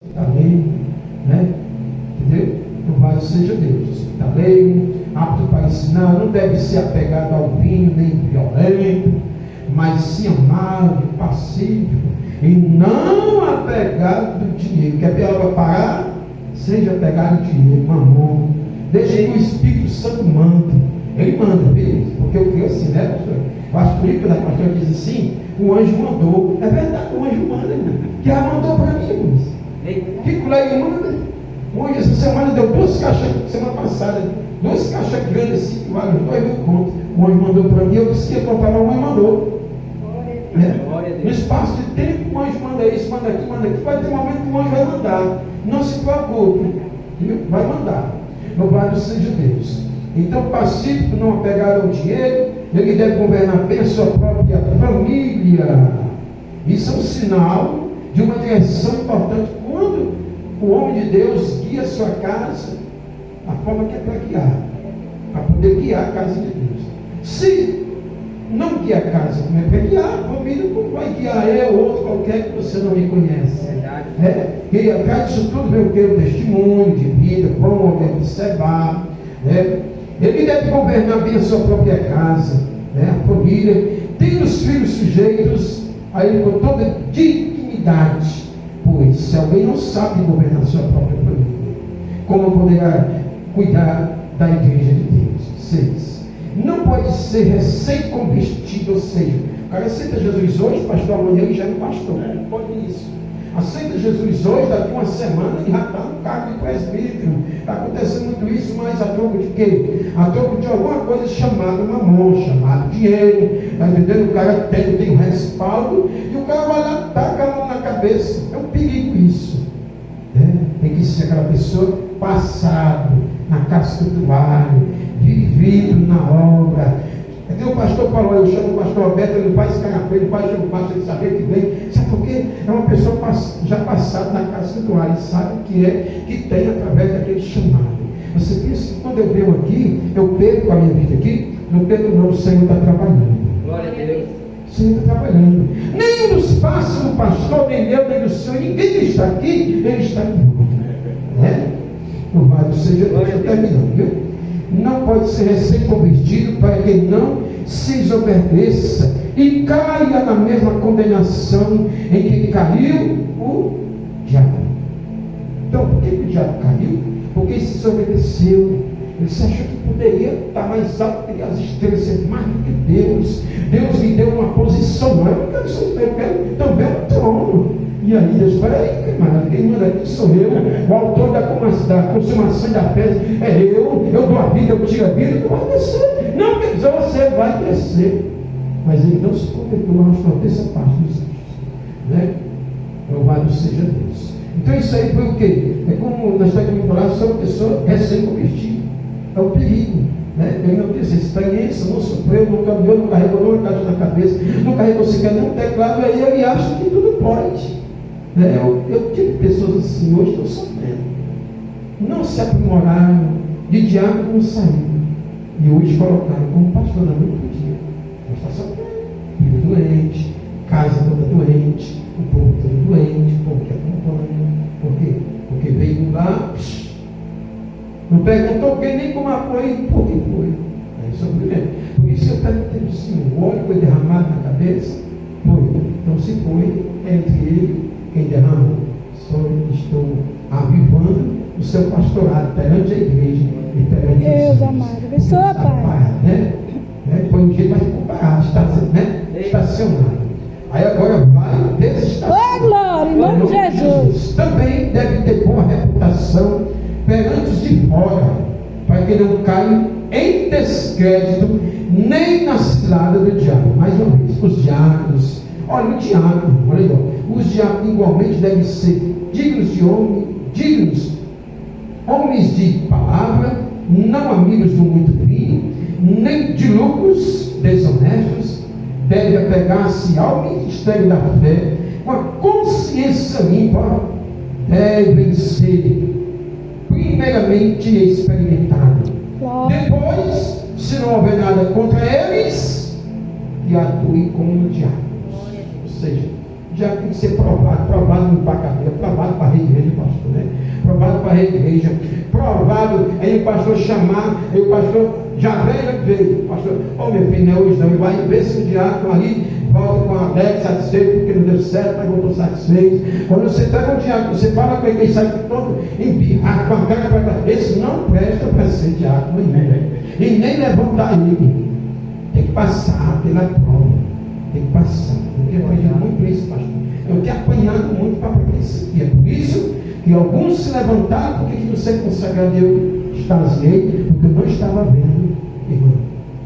hospitaleiro, né? Entendeu? Louvado seja Deus. Hospitaleiro, apto para ensinar, não deve ser apegado ao vinho, nem violento, mas sim amável, pacífico, e não apegado do dinheiro. Quer ver ela parar? Seja apegado ao dinheiro, mamão. Deixa que o Espírito Santo manda. Ele manda, viu? Porque eu creio assim, né, pastor? Eu acho que o pastor diz assim: o anjo mandou. É verdade, o anjo manda, né? Que ela mandou para mim, irmãos. Que colega manda? O anjo essa semana deu 2 caixas, semana passada, 2 caixas grandes assim, que valem 2.000 contos. O anjo mandou para mim, eu disse que ia comprar, mas o anjo mandou. No espaço de tempo, o anjo manda isso, manda aqui, vai ter um momento que o anjo vai mandar. Não se preocupe, vai mandar. Louvado seja Deus. Então, pacífico, não apegado ao dinheiro, ele deve governar bem a sua própria família. Isso é um sinal de uma direção importante. Quando o homem de Deus guia a sua casa, a forma que é para guiar, para poder guiar a casa de Deus. Se não guia a casa como é para guiar, a família como vai guiar eu ou outro qualquer que você não me conhece. E atrás disso tudo vem o que? O testemunho de vida, como observar, né? Ele deve governar bem a sua própria casa, né? A família, tem os filhos sujeitos a ele com toda dignidade, pois se alguém não sabe governar a sua própria família, como poderá cuidar da igreja de Deus? 6. Não pode ser recém-convertido, ou seja, o cara aceita Jesus hoje, pastor, amanhã ele já é um pastor, não pode isso. Aceita Jesus hoje, daqui uma semana ele já está no cargo de presbítero. Está acontecendo muito isso, mas a troco de quê? A troco de alguma coisa chamada mamão, chamado dinheiro. Está entendendo? O cara tem um respaldo e o cara vai lá, taca a mão na cabeça. É um perigo isso, né? Tem que ser aquela pessoa passado na casca do alho, vivido na obra. O pastor falou, eu chamo o pastor Alberto, ele faz canapé, ele faz churrasco, ele sabe que vem. Sabe por quê? É uma pessoa já passada na casa do ar, ele sabe o que é, que tem através daquele chamado. Você pensa que quando eu venho aqui, eu perco a minha vida aqui? Não perco não, o Senhor está trabalhando. Glória a Deus. O Senhor está trabalhando. Nem no espaço do pastor, nem meu, nem do Senhor, ninguém que está aqui, ele está em volta. Né? Louvado seja Deus, eu terminando, viu? Não pode ser recém-convertido para que não se desobedeça e caia na mesma condenação em que caiu o diabo. Então, por que o diabo caiu? Porque ele se desobedeceu. Ele se achou que poderia estar mais alto que as estrelas, ser mais do que Deus. Deus lhe deu uma posição. Não, eu quero ser, eu quero também um trono. E aí Deus fala, quem manda aqui sou eu, o autor da consumação da fé é eu dou a vida, eu tiro a vida, tu vai descer. Não, quer dizer, você vai descer. Mas ele não se converteu, mas para terça parte dos anjos. Né? Louvado seja Deus. Então isso aí foi o quê? É como nós estamos aqui falando, sou uma pessoa recém-convertida. É o perigo. Né? Ele não tem essa experiência, não sofreu, não caminhou, não carregou nenhuma caixa na cabeça, não carregou sequer nenhum teclado, aí ele acha que tudo pode. Eu tive pessoas assim, hoje estão sofrendo, não se aprimoraram, de diabo não saíram, e hoje colocaram como pastor na noite do dia. Mas está sofrendo, filho doente, casa toda doente, o povo todo doente, o povo que acompanha. Por quê? Porque veio lá, não perguntou quem nem como foi, por que foi. Aí sofrimento. Por isso eu perguntei do Senhor, o óleo foi derramado na cabeça? Foi. Então se foi, entre ele quem derramou. Só estou avivando o seu pastorado perante a igreja e perante Deus amado, abençoa, Pai. Né? Foi um dia mais comparado, estacionado. Aí agora vai desestacionar. Ô glória, em nome de Jesus. Também deve ter boa reputação perante os de fora, para que não caia em descrédito nem na cilada do diabo. Mais uma vez, os diáconos. Olha, o diácono, olha aí, os diáconos igualmente devem ser dignos de homens de palavra, não amigos do muito vinho, nem de lucros desonestos, deve apegar-se ao ministério da fé, com a consciência limpa, devem ser primeiramente experimentados. Depois, se não houver nada contra eles, que atuem como diáconos. Ou seja, diácono tem que ser provado no pacadeiro, provado para a igreja, pastor, né? Provado para a igreja, provado, aí o pastor chamar, aí o pastor já veio, pastor, meu filho, não é hoje não, ele vai ver se o diácono ali volta com alegre, satisfeito, porque não deu certo, mas voltou satisfeito. Quando você pega o diácono, você fala com ele, sai todo embirrado, com a cara para cá, esse não presta para ser diácono, e nem levantar ele. Tem que passar pela prova, tem que passar. Eu tenho apanhado muito isso, pastor. Eu tenho apanhado muito para aprender isso aqui. É por isso que alguns se levantaram, porque que você consagrado eu extasiei, porque eu não estava vendo, irmão.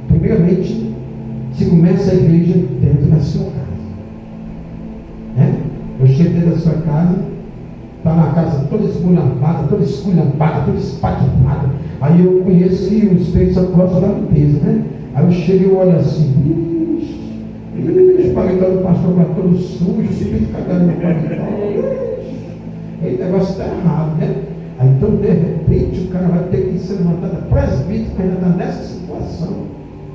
Primeiramente, se começa a igreja dentro da sua casa. Né? Eu chego dentro da sua casa, está na casa toda esculhampada, toda espatifada. Aí eu conheço que o Espírito Santo gosta da limpeza, né? Aí eu chego e olho assim, o paletó do pastor está todo sujo, o Espírito cagando no paletó. Aí o negócio está errado, né? Aí então de repente o cara vai ter que ser levantado, presbítero, que ainda está nessa situação.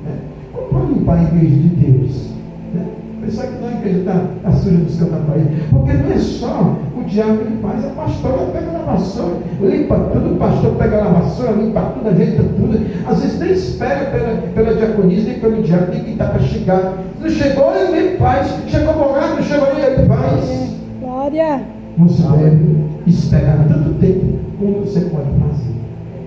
Né? Como pode limpar a igreja de Deus? Né? Pensar que não, a igreja está suja dos cantatórios. Porque não é só o diabo que faz, a pastora pega na vassoura, limpa tudo, o pastor pega na vassoura, limpa tudo, ajeita tudo. Às vezes nem espera pela diaconisa, nem pelo diabo, nem quem está para chegar. Se não chegou, ele nem faz. Chegou morado, não chegou, ele faz. Glória. Não se deve esperar tanto tempo como você pode fazer.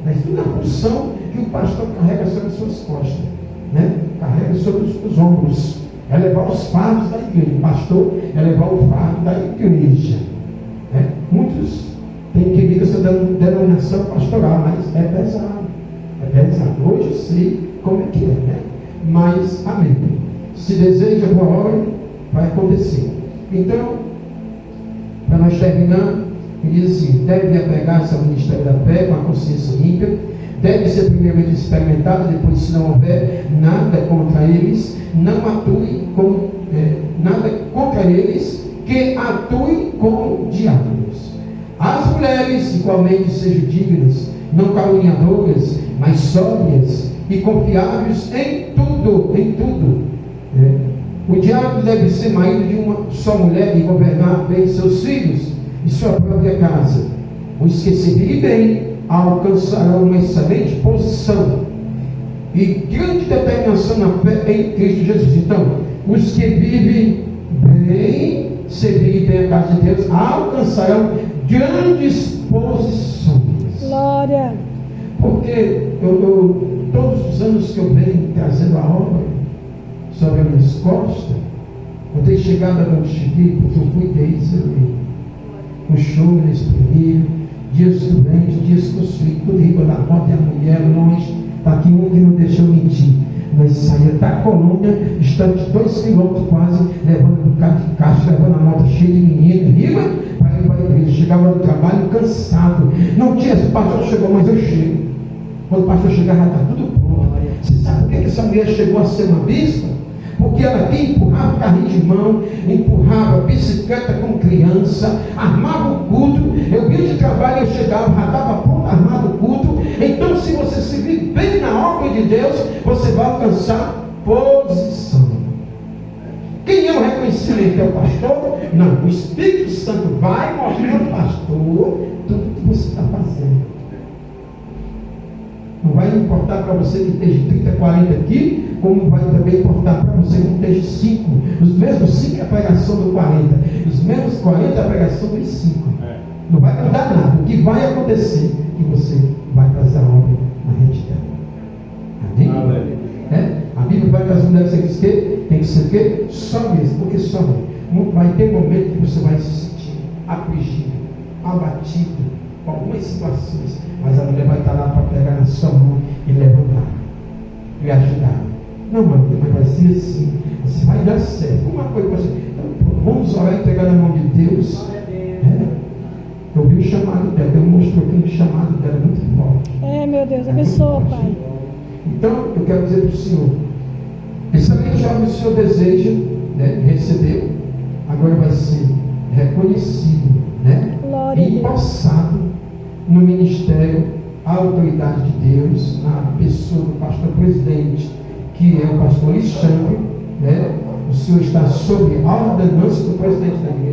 Mas tudo é a função que o pastor carrega sobre as suas costas, né? Carrega sobre os ombros. É levar os fardos da igreja. O pastor é levar o fardo da igreja. Né? Muitos têm querido essa denominação pastoral, mas é pesado. É pesado. Hoje eu sei como é que é, né? Mas, amém. Se deseja boa hora, vai acontecer. Então, para nós terminar, ele diz assim: deve apegar-se ao ministério da fé com a consciência limpa, deve ser primeiramente experimentado, depois, se não houver nada contra eles, não atue com nada contra eles, que atue como diáconos. As mulheres, igualmente, sejam dignas, não caluniadoras, mas sóbrias e confiáveis em tudo, em tudo. O diácono deve ser marido de uma só mulher e governar bem seus filhos e sua própria casa. Os que servirem bem alcançarão uma excelente posição e grande determinação na fé em Cristo Jesus. Então, os que vivem bem, servirem bem a casa de Deus, alcançarão grandes posições. Glória. Porque todos os anos que eu venho trazendo a obra sobre as minhas costas, eu tenho chegado a onde cheguei, porque eu cuidei, servi. O choro exprimido, dias doentes, dias possuídos, tudo rico da morte e a mulher longe. Está aqui um que não deixou mentir. Nós saímos da colônia, distante 2 quilômetros quase, levando um bocado de caixa, levando a moto cheia de meninos, riba, para ir para a igreja. Chegava no trabalho cansado. Não tinha, o pastor chegou, mas eu chego. Quando o pastor chegar, já está tudo pronto. Você sabe por que essa mulher chegou a ser uma bispa? Porque ela aqui empurrava carrinho de mão, empurrava bicicleta com criança, armava o culto. Eu vinha de trabalho, eu chegava, já estava pronto, armado o culto. Então, se você se vir bem na obra de Deus, você vai alcançar posição. Quem é o reconhecimento? É o pastor? Não, o Espírito Santo vai mostrar ao pastor tudo que você está fazendo. Não vai importar para você que esteja 30, 40 aqui, como vai também importar para você que esteja 5. Os mesmos 5 é a pregação do 40. Os mesmos 40 é a pregação dos 5. Não vai mudar nada. O que vai acontecer é que você vai fazer a obra na retidão. Amém? A Bíblia vai para as mulheres que tem que ser o quê? Só mesmo. Porque só vai ter momento que você vai se sentir afligido, abatido com algumas situações, mas a mulher vai estar lá para pegar na sua mão e levantar e ajudar. Não, mas vai ser assim, você vai dar certo. Uma coisa para você, então, vamos orar e entregar na mão de Deus. Eu vi o chamado dela, Deus mostrou que o chamado dela é muito forte. Meu Deus, abençoa, Pai. Então, eu quero dizer para o Senhor, excelente obra o Senhor deseja, né, recebeu, agora vai ser reconhecido, né, e empossado no ministério, a autoridade de Deus, na pessoa do pastor presidente, que é o pastor Alexandre, né? O Senhor está sob a ordenança do presidente da igreja.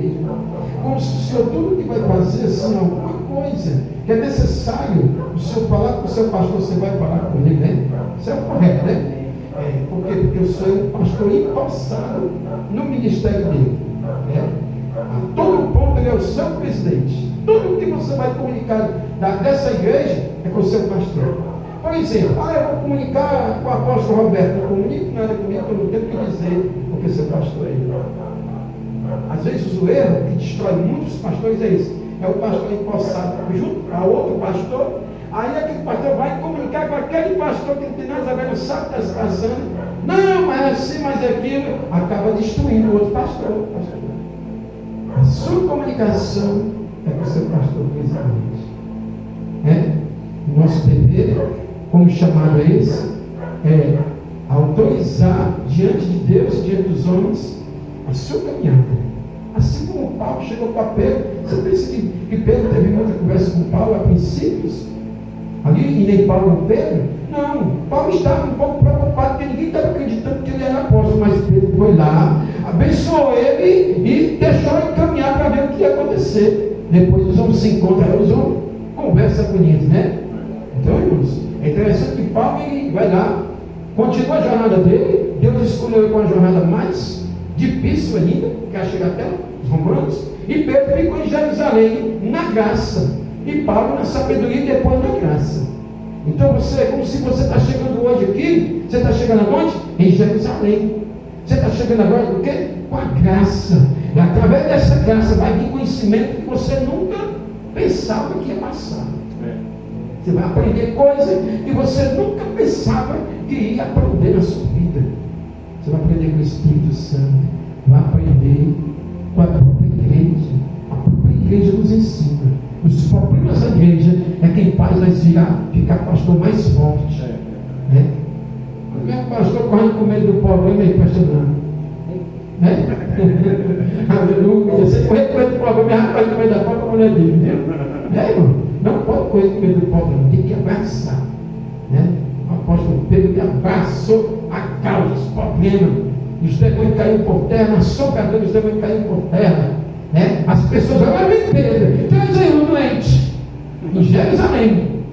como se o senhor, tudo que vai fazer, assim, alguma coisa que é necessário, o senhor falar com o seu pastor, você vai falar com ele, né? Isso é o correto, né? Por quê? Porque eu sou um pastor empossado no ministério dele. Né? A todo ponto ele é o seu presidente. Tudo que você vai comunicar dessa igreja é com o seu pastor. Por exemplo, eu vou comunicar com o apóstolo Roberto. Não comunico nada comigo, eu não tenho o que dizer, porque seu pastor é ele. Às vezes o erro que destrói muitos pastores é isso. É o pastor empossado junto a outro pastor. Aí aquele pastor vai comunicar com aquele pastor que não tem nada a ver, não sabe o que está se passando. Não, mas assim, mas aquilo. Acaba destruindo o outro pastor. A sua comunicação é com o seu pastor presidente. O nosso dever, como chamado é esse, é autorizar diante de Deus e diante dos homens a sua caminhada. Assim como Paulo chegou para Pedro. Você pensa que Pedro teve muita conversa com Paulo a princípios? Ali, e nem Paulo e Pedro? Não, Paulo estava um pouco preocupado, porque ninguém estava acreditando que ele era apóstolo, mas Pedro foi lá, abençoou ele e deixou ele caminhar para ver o que ia acontecer. Depois os homens se encontram, os homens conversam bonito, né? Então, irmãos, é interessante que Paulo ele vai lá, continua a jornada dele, Deus escolheu ele com a jornada mais difícil ainda, que é chegar até os romanos, e Pedro ficou em Jerusalém, na graça. E Paulo na sabedoria e depois na graça. Então você é como se você está chegando hoje aqui. Você está chegando aonde? Em Jerusalém. Você está chegando agora com o quê? Com a graça. E através dessa graça vai vir conhecimento que você nunca pensava que ia passar. Você vai aprender coisas que você nunca pensava que ia aprender na sua vida. Você vai aprender com o Espírito Santo. Vai aprender com a própria igreja. A própria igreja nos ensina. Os problemas da igreja é quem faz nós ficar pastor mais forte. Né? O meu pastor correndo com medo do problema e questionando. Né? Aleluia. Você correr com medo do problema e rapaz com medo da própria mulher dele. Né, irmão? Não pode correr com medo do problema, tem que abraçar. Né? O apóstolo Pedro que abraçou a causa, os problemas. Os demônios caíram por terra, na socadura os demônios caíram por terra. Né? As pessoas agora vem Pedro, traz aí um doente em Jerusalém.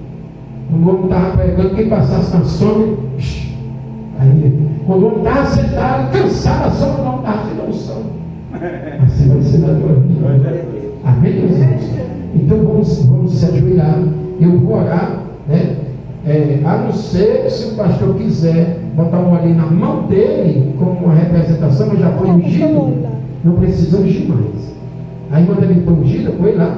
O homem estava pregando, quem passasse na sombra, aí, quando o homem estava sentado, cansado, a sombra não estava tirando o sono. Assim vai ser na tua vida. Amém, irmãos? Então vamos se ajoelhar. Eu vou orar, né? A não ser se o pastor quiser botar um ali na mão dele, como uma representação, mas já foi ungido, não precisa ungir mais. Aí quando ele foi ungida, foi lá.